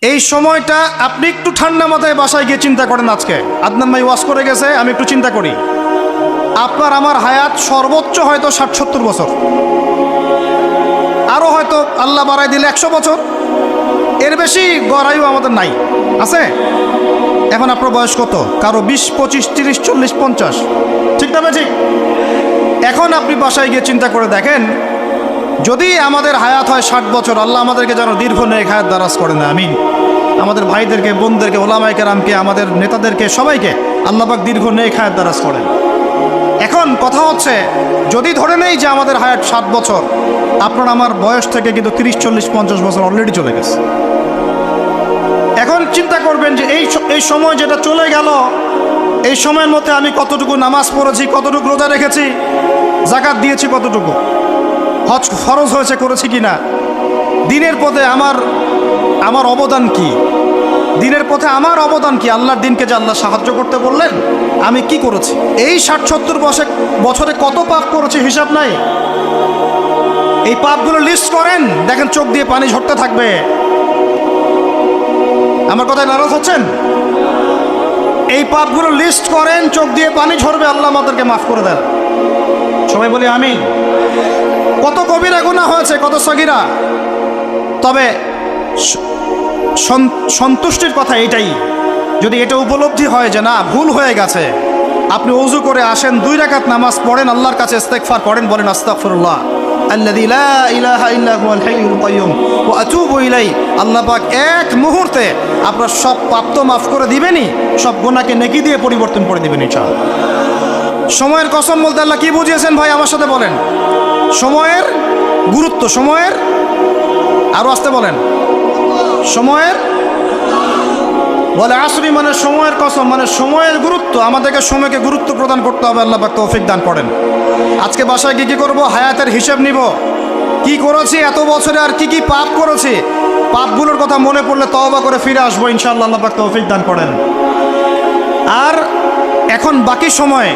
এই সময়টা আপনি একটু ঠান্ডা মাথায় বাসায় গিয়ে চিন্তা করেন। আজকে আদনান ভাই ওয়াজ করে গেছে, আমি একটু চিন্তা করি, আপনার আমার হায়াত সর্বোচ্চ হয়তো ৬০-৭০ বছর, আরও হয়তো আল্লাহ বাড়াই দিলে ১০০ বছর, এর বেশি গড়াইও আমাদের নাই, আছে? এখন আপনার বয়স কত? কারো ২০, ২৫, ৩০, ৪০, ৫০, ঠিক না ঠিক? এখন আপনি বাসায় গিয়ে চিন্তা করে দেখেন, যদি আমাদের হায়াত হয় ৬০ বছর, আল্লাহ আমাদেরকে যেন দীর্ঘ নেক হায়াত দারাজ করে না, আমিন। আমাদের ভাইদেরকে, বোনদেরকে, ওলামায়ে কেরামকে, আমাদের নেতাদেরকে, সবাইকে আল্লাহ পাক দীর্ঘ নেক হায়াত দারাজ করেন। এখন কথা হচ্ছে, যদি ধরে নেই যে আমাদের হায়াত ৭ বছর, আপনার আমার বয়স থেকে কিন্তু ৩০, ৪০, ৫০ বছর অলরেডি চলে গেছে। এখন চিন্তা করবেন যে এই সময় যেটা চলে গেল, এই সময়ের মধ্যে আমি কতটুকু নামাজ পড়েছি, কতটুকু রোজা রেখেছি, যাকাত দিয়েছি কতটুকু, হজ ফরজ হয়েছে করেছি কিনা, দিনের পথে আমার অবদান কি, দিনের পথে আমার অবদান কি, আল্লাহর দিনকে যে আল্লাহ সাহায্য করতে বললেন আমি কি করেছি, এই ৬০-৭০ বছরে কত পাপ করেছি হিসাব নাই। এই পাপগুলো লিস্ট করেন, দেখেন চোখ দিয়ে পানি ঝরতে থাকবে। আমার কথায় নারাজ হচ্ছেন? এই পাপগুলো লিস্ট করেন, চোখ দিয়ে পানি ঝরবে, আল্লাহ আমাদেরকে মাফ করে দেন। সবাই বলি আমিন। কত কবিরা গুনাহ হয়েছে, কত সগীরা। তবে সন্তুষ্টির কথা এটাই, যদি এটা উপলব্ধি হয় যে না ভুল হয়ে গেছে, আপনি ওযু করে আসেন, 2 রাকাত নামাজ পড়েন, আল্লাহর কাছে ইস্তেগফার করেন, বলেন আস্তাগফিরুল্লাহ আল্লাযী লা ইলাহা ইল্লা হুয়াল হাইয়ুল কাইয়্যুম ওয়া আতুবু ইলাইহি। আল্লাহ পাক এক মুহূর্তে আপনার সব পাপ তো মাফ করে দিবেনই, সব গুনাহকে নেকি দিয়ে পরিবর্তন করে দিবেন ইনশাআল্লাহ। সময়ের কসম বলতে আল্লাহ কি বুঝিয়েছেন ভাই আমার সাথে বলেন? সময়ের গুরুত্ব, সময়ের, আরো আসতে বলেন, সময়ের, বলে আসরি মানে সময়ের কসম, মানে সময়ের গুরুত্ব। আমাদেরকে সময়কে গুরুত্ব প্রদান করতে হবে। আল্লাহ পাক তৌফিক দান করেন। আজকে বাসায় কি করব? হায়াতের হিসাব নিব, কি করেছি এত বছরে, আর কি কি পাপ করেছি, পাপগুলোর কথা মনে পড়লে তওবা করে ফিরে আসবো ইনশাআল্লাহ। আল্লাহ পাক তৌফিক দান করেন। আর এখন বাকি সময়ে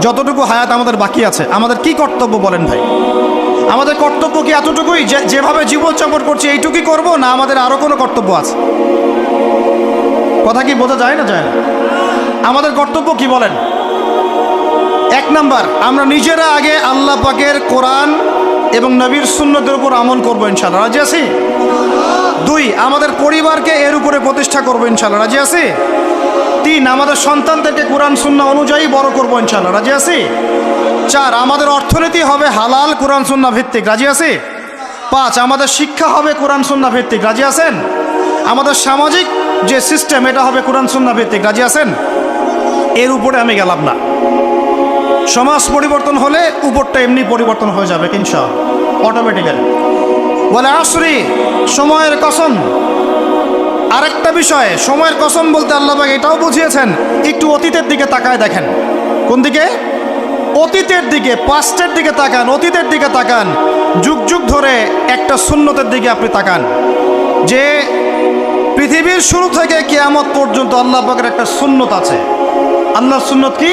যতটুকু হায়াত আমাদের বাকি আছে, আমাদের কি কর্তব্য বলেন ভাই? আমাদের কর্তব্য কি এতটুকুই যেভাবে জীবনযাপন করছি এইটুকুই করব, না আমাদের আরো কোনো কর্তব্য আছে? কথা কি বোঝা যায় না? যায় না? আমাদের কর্তব্য কি বলেন? 1 নাম্বার, আমরা নিজেরা আগে আল্লাহ পাকের কোরআন এবং নবীর সুন্নতের উপর আমল করবো ইনশাআল্লাহ, রাজি আছি? 2, আমাদের পরিবারকে এর উপরে প্রতিষ্ঠা করবো ইনশাআল্লাহ, রাজি আছি? 3, আমাদের সন্তানদেরকে কোরআন সুন্নাহ অনুযায়ী বড় করবো ইনশাআল্লাহ, রাজি আছি? 4, আমাদের অর্থনীতি হবে হালাল কোরআন সুন্নাহ ভিত্তিক, রাজি আছি? 5, আমাদের শিক্ষা হবে কোরআন সুন্নাহ ভিত্তিক, রাজি আছেন? আমাদের সামাজিক যে সিস্টেম এটা হবে কোরআন সুন্নাহ ভিত্তিক, রাজি আছেন? এর উপরে আমি গেলাম না। সমাজ পরিবর্তন হলে উপরটা এমনি পরিবর্তন হয়ে যাবে ইনশাআল্লাহ, অটোমেটিক্যালি। বলে আসরি, সময়ের কসম। আরেকটা বিষয়, সময়ের কসম বলতে আল্লাহ পাক এটাও বুঝিয়েছেন, একটু অতীতের দিকে তাকায় দেখেন। কোন দিকে? অতীতের দিকে, পাস্টের দিকে তাকান, অতীতের দিকে তাকান। যুগ যুগ ধরে একটা সুন্নতের দিকে আপনি তাকান, যে পৃথিবীর শুরু থেকে কিয়ামত পর্যন্ত আল্লাহ পাকের একটা সুন্নত আছে। আল্লাহর সুন্নত কি?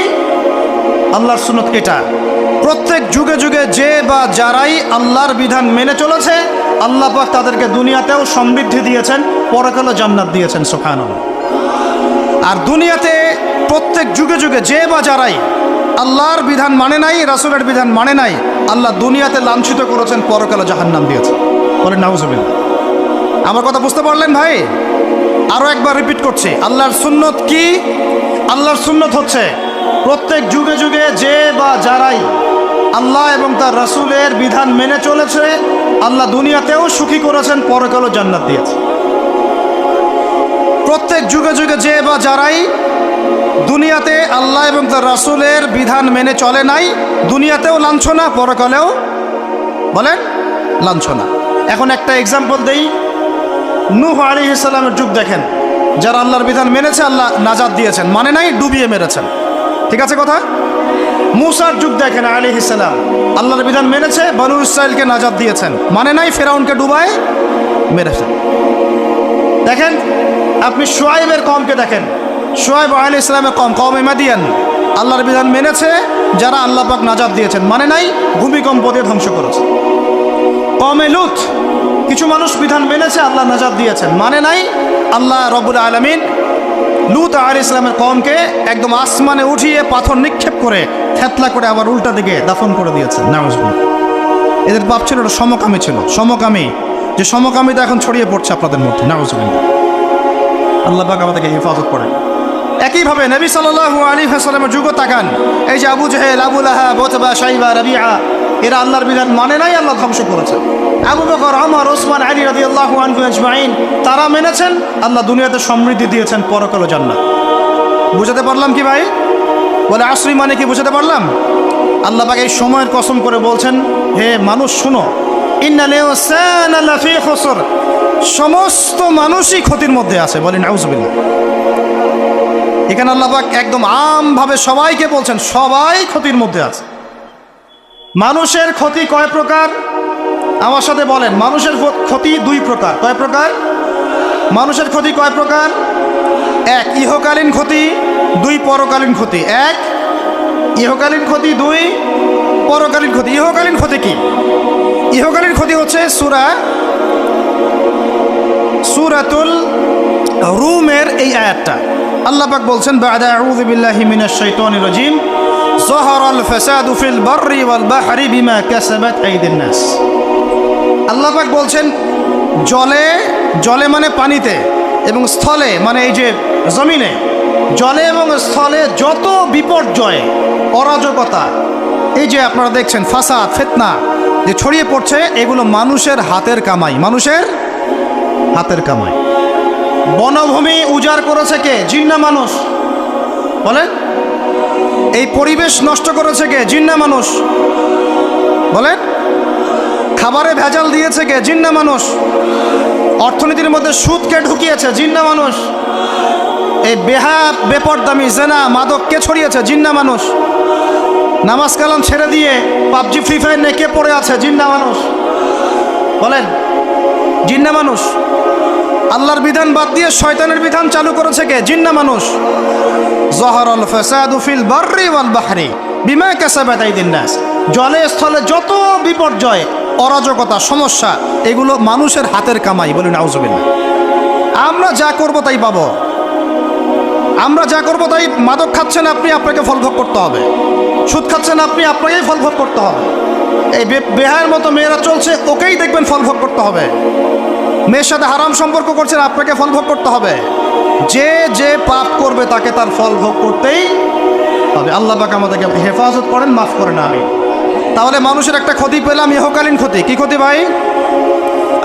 আল্লাহর সুন্নত এটা, প্রত্যেক যুগে যুগে যে বা যারাই আল্লাহর বিধান মেনে চলেছে, আল্লাহ পাক তাদেরকে দুনিয়াতেও সমৃদ্ধি দিয়েছেন, পরকালে জান্নাত দিয়েছেন, সুবহানাল্লাহ। আর দুনিয়াতে প্রত্যেক যুগে যুগে যে বা যারাই আল্লাহর বিধান মানে নাই, রাসূলের বিধান মানে নাই, আল্লাহ দুনিয়াতে লাঞ্ছিত করেছেন, পরকালে জাহান্নাম দিয়েছেন। বলেন নাউজুবিল্লাহ। আমার কথা বুঝতে পারলেন ভাই? আরো একবার রিপিট করছি, আল্লাহর সুন্নত কি? আল্লাহর সুন্নত হচ্ছে প্রত্যেক যুগে যুগে যে বা যারাই আল্লাহ এবং তার রাসূলের বিধান মেনে চলেছে, আল্লাহ দুনিয়াতেও সুখী করেছেন, পরকালেও জান্নাত দিয়েছে। প্রত্যেক যুগে যুগে যে বা যারাই দুনিয়াতে আল্লাহ এবং তার রাসূলের বিধান মেনে চলে নাই, দুনিয়াতেও লাঞ্ছনা, পরকালেও বলেন লাঞ্ছনা। এখন একটা এক্সাম্পল দেই, নূহ আলাইহিস সালামের যুগ দেখেন, যারা আল্লাহর বিধান মেনেছে আল্লাহ নাজাত দিয়েছেন, মানে নাই ডুবিয়ে মেরেছেন, ঠিক আছে কথা? মূসার যুগ দেখেন আলাইহিস সালাম, আল্লাহর বিধান মেনেছে, বনু ইসরাইলকে নাজাত দিয়েছেন, মানে নাই ফেরাউনকে ডুবায় মেরেছেন। দেখেন আপনি শুআয়বের কওমকে দেখেন, শুআয়ব আলাইহিস সালামের কওম, কওমে মাদিয়ান, আল্লাহর বিধান মেনেছে, যারা আল্লাহ পাক নাজাত দিয়েছেন, মানে নাই ভূমিকম্প দিয়ে ধ্বংস করেছে। কওমে লূত, কিছু মানুষ বিধান মেনেছে, আল্লাহ নাজাত দিয়েছেন। মানে নাই, আল্লাহ রব্বুল আলামিন লূত আলাইহিস সালামের কওমকে একদম আসমানে উঠিয়ে পাথর নিক্ষেপ করে থেতলা করে আবার উল্টা দিকে দাফন করে দিয়েছেন। নাউজুবিল্লাহ। এদের পাপ ছিল, ওটা সমকামী ছিল, সমকামী, যে সমকামিতা এখন ছড়িয়ে পড়ছে আপনাদের মধ্যে। নাউজুবিল্লাহ। আল্লাহ পাক আমাদেরকে হেফাজত করেন। একইভাবে নবী সাল্লাল্লাহু আলাইহি ওয়াসাল্লামের যুগ তাকান, এই যে আবু জেহেল, আবু লাহাব, উতবা, শাইবা, রাবিআ, এরা আল্লাহর বিধান মানে নাই, আল্লাহ ধ্বংস করেছে। আবু বকর, ওমর, ওসমান, আলী রাদিয়াল্লাহু আনহু আজমাইন, তারা মেনেছেন, আল্লাহ দুনিয়াতে সমৃদ্ধি দিয়েছেন, পরকালে জান্নাত। বুঝাতে পারলাম কি ভাই? বলে আসরি মানে কি বুঝাতে পারলাম? আল্লাহ পাক এই সময়ের কসম করে বলছেন, হে মানুষ শুনো, ইন্নাল ইনসানা লাফি খুসর, সমস্ত মানুষই ক্ষতির মধ্যে আছে। বলেন নাউজুবিল্লাহ। এখানে আল্লাহ পাক একদম আমভাবে সবাইকে বলছেন, সবাই ক্ষতির মধ্যে আছে। মানুষের ক্ষতি কয় প্রকার? আমার সাথে বলেন, মানুষের ক্ষতি দুই প্রকার। কয় প্রকার? মানুষের ক্ষতি কয় প্রকার? এক, ইহকালীন ক্ষতি, দুই, পরকালীন ক্ষতি। এক, ইহকালীন ক্ষতি, দুই, পরকালীন ক্ষতি। ইহকালীন ক্ষতি কি? ইহকালীন ক্ষতি হচ্ছে সূরাতুল রুমের এই আয়াতটা। আল্লাহ পাক বলছেন, বা'দা আউযু বিল্লাহি মিনাশ শাইতানির রাজিম, যাহারাল ফাসাদু ফিল বাররি ওয়াল বাহরি বিমা কাসাবাত আইদিন নাস। আল্লাহ পাক বলছেন, জলে মানে পানিতে, এবং স্থলে মানে এই যে জমিনে, জলে এবং স্থলে যত বিপর্যয়, অরাজকতা, এই যে আপনারা দেখছেন ফাসাদ, ফিতনা যে ছড়িয়ে পড়ছে, এগুলো মানুষের হাতের কামাই, মানুষের হাতের কামাই। বনভূমি উজাড় করেছে কে? জিন না মানুষ? বলেন। এই পরিবেশ নষ্ট করেছে কে? জিন না মানুষ? বলেন। খাবারে ভেজাল দিয়েছে কে? জিন না মানুষ? অর্থনীতির মধ্যে সুদকে ঢুকিয়েছে, জিন না মানুষ? এই বেপরদামি, জেনা, মাদক কে ছড়িয়েছে? জিন না মানুষ? নামাজ কালাম ছেড়ে দিয়ে পাবজি, ফ্রি ফায়ার নিয়ে কে পড়ে আছে? জিন না মানুষ? বলেন। জিন না মানুষ? আল্লাহর বিধান বাদ দিয়ে শয়তানের বিধান চালু করেছে কে? জিন না মানুষ? যাহারাল ফাসাদু ফিল বাররি ওয়াল বাহরি বিমা কাসাবাত আইদিন নাস। জলে স্থলে যত বিপর্যয়, অরাজকতা, সমস্যা, এগুলো মানুষের হাতের কামাই। বলি নাউজুবিল্লাহ। আমরা যা করব তাই পাবো। আমরা যা করব তাই। মাদক খাচ্ছেন আপনি, আপনাকে ফল ভোগ করতে হবে। সুদ খাচ্ছেন আপনি, আপনাকেই ফল ভোগ করতে হবে। এই বেহায়ের মতো মেয়েরা চলছে, ওকেই দেখবেন ফল ভোগ করতে হবে। মেয়ের সাথে হারাম সম্পর্ক করছেন, আপনাকে ফল ভোগ করতে হবে। যে যে পাপ করবে তাকে তার ফল ভোগ করতেই হবে। আল্লাহ পাক আমাদেরকে হেফাজত করেন, মাফ করেন। আমি তাহলে মানুষের একটা ক্ষতি পেলাম, ইহকালীন ক্ষতি। কি ক্ষতি ভাই?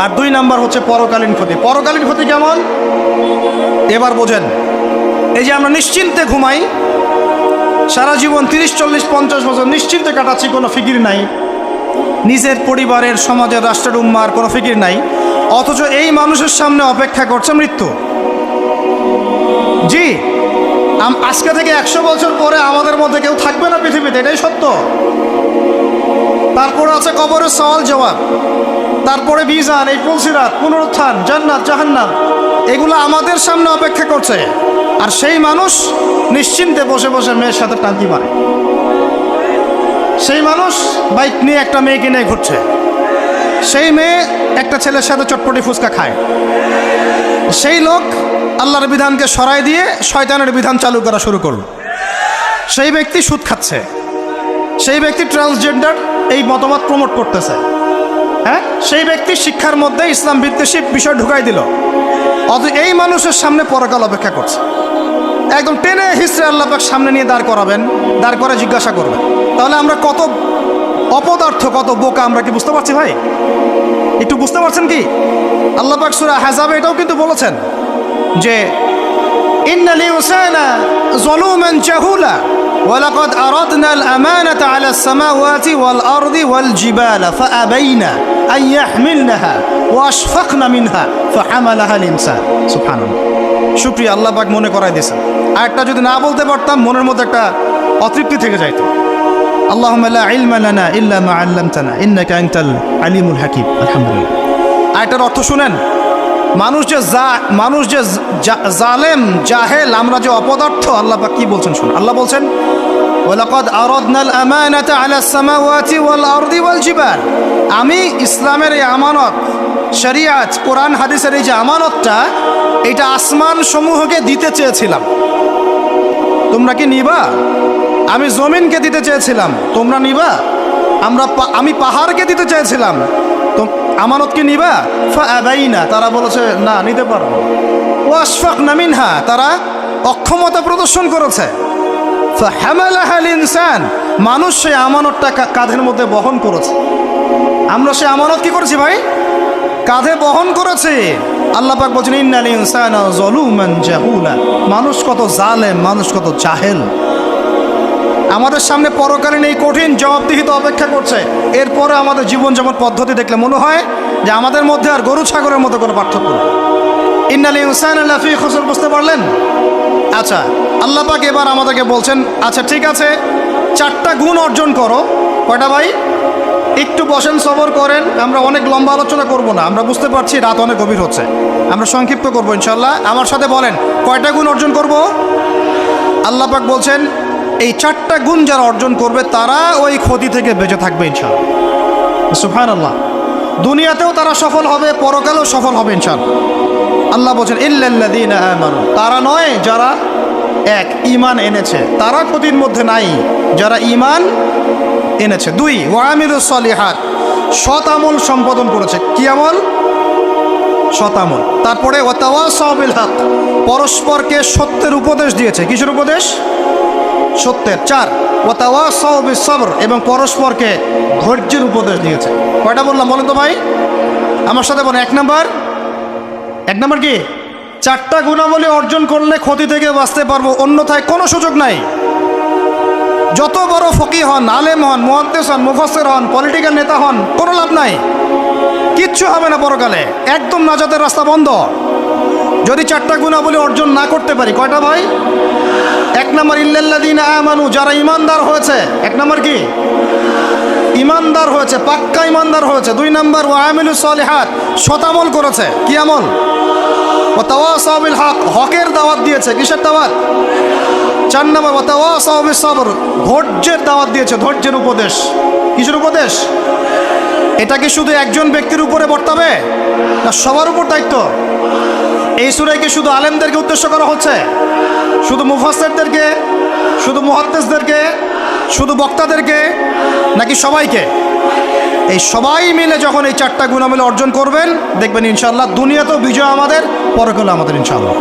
আর দুই নাম্বার হচ্ছে পরকালীন ক্ষতি। পরকালীন ক্ষতি কেমন? এবার বোঝেন। এই যে আমরা নিশ্চিন্তে ঘুমাই, সারা জীবন 30, 40, 50 বছর নিশ্চিন্তে কাটাচ্ছি, কোনো ফিকির নাই, নিজের পরিবারের, সমাজের, রাষ্ট্রের, উম্মার কোনো ফিকির নাই, অথচ এই মানুষের সামনে অপেক্ষা করছে মৃত্যু। জি, আজকে থেকে 100 বছর পরে আমাদের মধ্যে কেউ থাকবে না পৃথিবীতে, এটাই সত্য। তারপরে আছে কবরের সওয়াল জবাব, তারপরে মিজান, এই পুলসিরাত, পুনরুত্থান, জান্নাত, জাহান্নাম, এগুলো আমাদের সামনে অপেক্ষা করছে। আর সেই মানুষ নিশ্চিন্তে বসে বসে মেয়ের সাথে টাঙ্কি মারে। সেই মানুষ বাইক নিয়ে একটা মেয়েকে নিয়ে ঘুরছে। সেই মেয়ে একটা ছেলের সাথে চটপটি ফুচকা খায়। সেই লোক আল্লাহর বিধানকে সরাই দিয়ে শয়তানের বিধান চালু করা শুরু করল। সেই ব্যক্তি সুদ খাচ্ছে। সেই ব্যক্তি ট্রান্সজেন্ডার এই মতবাদ প্রমোট করতেছে। হ্যাঁ, সেই ব্যক্তি শিক্ষার মধ্যে ইসলাম বিদ্বেষী বিষয় ঢুকাই দিল। অথচ এই মানুষের সামনে পরকাল অপেক্ষা করছে। একদম টেনে হিস্ট্রি আল্লাহ পাক সামনে নিয়ে দাঁড় করাবেন, দাঁড় করে জিজ্ঞাসা করবেন। তাহলে আমরা কত অপদার্থ, কত বোকা, আমরা কি বুঝতে পারছি ভাই? একটু বুঝতে পারছেন কি? আল্লাহ পাক সূরা আহজাবে এটাও কিন্তু বলেছেন যে ইন্নাল ইনসানা যালুমান জাহুলা ওয়া লাকাদ আরাদনাল আমানাতা আলাস সামাওয়াতি ওয়াল আরদি ওয়াল জিবালা ফাআবাইনা আন ইয়াহমিলনাহা ওয়া আশফাকনা মিনহা ফাহামালাহাল ইনসান। সুবহানাল্লাহ। শুকরিয়া, আল্লাহ পাক মনে করাই দিয়েছেন। আর একটা যদি না বলতে পারতাম, মনের মধ্যে একটা অতৃপ্তি থেকে যাইতো। আল্লাহুম্মা লা ইলমা লানা ইল্লা মা আল্লামতানা ইন্নাকা আনতাল আলিমুল হাকিম। আলহামদুলিল্লাহ। আয়টার অর্থ শুনেন। মানুষ যে জালেম, জাহেল, আমরা যে অপদার্থ, আল্লাহ পাক কি বলছেন শুনুন। আল্লাহ বলছেন, ওয়ালাকাদ আরাদনাল আমানাতা আলাস সামাওয়াতি ওয়াল আরদি ওয়াল জিবাল। আমি ইসলামের এই আমানত শরিয়াত কোরআন হাদিসের এই যে আমানতটা, এটা আসমান সমূহকে দিতে চেয়েছিলাম, তোমরা কি নিবা? আমি জমিনকে দিতে চেয়েছিলাম, তোমরা নিবা? আমি পাহাড়কে দিতে চেয়েছিলাম, তো আমানত কি নিবা? ফাআবাইনা, তারা বলেছে না, নিতে পারবো। ওয়াশফাকনা মিনহা, তারা অক্ষমতা প্রদর্শন করেছে। ফাহামালাহাল ইনসান, মানুষ সেই আমানতটা কাঁধের মধ্যে বহন করেছে। আমরা সেই আমানত কি করেছি ভাই? কাঁধে বহন করেছে। আল্লাহ পাক বলছেন ইন্নাল ইনসানা যালুমান জাহুলা, মানুষ কত জালেম, মানুষ কত জাহেল। আমাদের সামনে পরকালীন এই কঠিন জবাবদিহিতা অপেক্ষা করছে। এরপরে আমাদের জীবনযাপন পদ্ধতি দেখলে মনে হয় যে আমাদের মধ্যে আর গরু ছাগলের মতো কোনো পার্থক্য নেই। ইন্নাল ইনসানা লাফি খুসর, বুঝতে পারলেন? আচ্ছা, আল্লাহ পাক এবার আমাদেরকে বলছেন আচ্ছা ঠিক আছে, 4টা গুণ অর্জন করো। কয়টা ভাই? একটু বসেন, সবর করেন, আমরা অনেক লম্বা আলোচনা করব না, আমরা বুঝতে পারছি রাত অনেক গভীর হচ্ছে, আমরা সংক্ষিপ্ত করবো ইনশাল্লাহ। আমার সাথে বলেন কয়টা গুণ অর্জন করব? আল্লাহ পাক বলছেন এই 4টা গুণ যারা অর্জন করবে তারা ওই ক্ষতি থেকে বেঁচে থাকবে ইনশাআল্লাহ। সুবহানাল্লাহ। দুনিয়াতেও তারা সফল হবে, পরকালেও সফল হবে ইনশাআল্লাহ। আল্লাহ বলছেন ইল্লাল্লাযীনা আমানু, তারা নয় যারা এক ঈমান এনেছে, তারা ক্ষতির মধ্যে নাই, যারা ঈমান এনেছে। 2 ওয়া আমিলুস সলিহাত, সৎ আমল সম্পাদন করেছে। কি আমল? সৎ আমল। তারপরে ওয়া তাওয়াসাউ বিল হক, পরস্পরকে সত্যের উপদেশ দিয়েছে। কিসের উপদেশ? সত্যের। 4 ওয়া তাওয়াসাউ বিস সবর, এবং পরস্পরকে ধৈর্যের উপদেশ দিয়েছে। কয়টা বললাম বলেন তো ভাই? আমার সাথে বলেন। 1 নাম্বার কি? 4টা গুণাবলী অর্জন করলে ক্ষতি থেকে বাঁচতে পারবো, অন্যথায় কোনো সুযোগ নাই। যত বড় ফকি হন, আলেম হন, মুহাদ্দিস হন, মুফাসসির হন, পলিটিক্যাল নেতা হন, কোনো লাভ নাই, কিচ্ছু হবে না পরকালে, একদম নাজাতের রাস্তা বন্ধ যদি 4টা গুণাবলী অর্জন না করতে পারি। কয়টা ভাই? 1 নাম্বার ইল্লাল্লাযীনা আমানু, যারা ইমানদার হয়েছে। 1 নাম্বার কি? ইমানদার হয়েছে, পাক্কা ইমানদার হয়েছে। 2 নাম্বার ওয়া আমিলুস সলিহাত, সৎ আমল করেছে। কি আমল? ওয়া তাওয়াসাউ বিল হক, হকের দাওয়াত দিয়েছে। কিসের দাওয়াত? 4 নাম্বার ওয়া তাওয়াসাউ বিস সবর, ধৈর্যের দাওয়াত দিয়েছে, ধৈর্যের উপদেশ। কিসের উপদেশ? এটা কি শুধু একজন ব্যক্তির উপরে বর্তাবে না সবার উপর দায়িত্ব? এই সূরায় কি শুধু আলেমদেরকে উদ্দেশ্য করা হচ্ছে? শুধু মুফাসসিরদেরকে? শুধু মুহাদ্দিসদেরকে? শুধু বক্তাদেরকে? নাকি সবাইকে? এই সবাই মিলে যখন এই 4টা গুণাবলী অর্জন করবেন, দেখবেন ইনশাআল্লাহ দুনিয়াতেও বিজয় আমাদের, পরকালে আমাদের ইনশাআল্লাহ।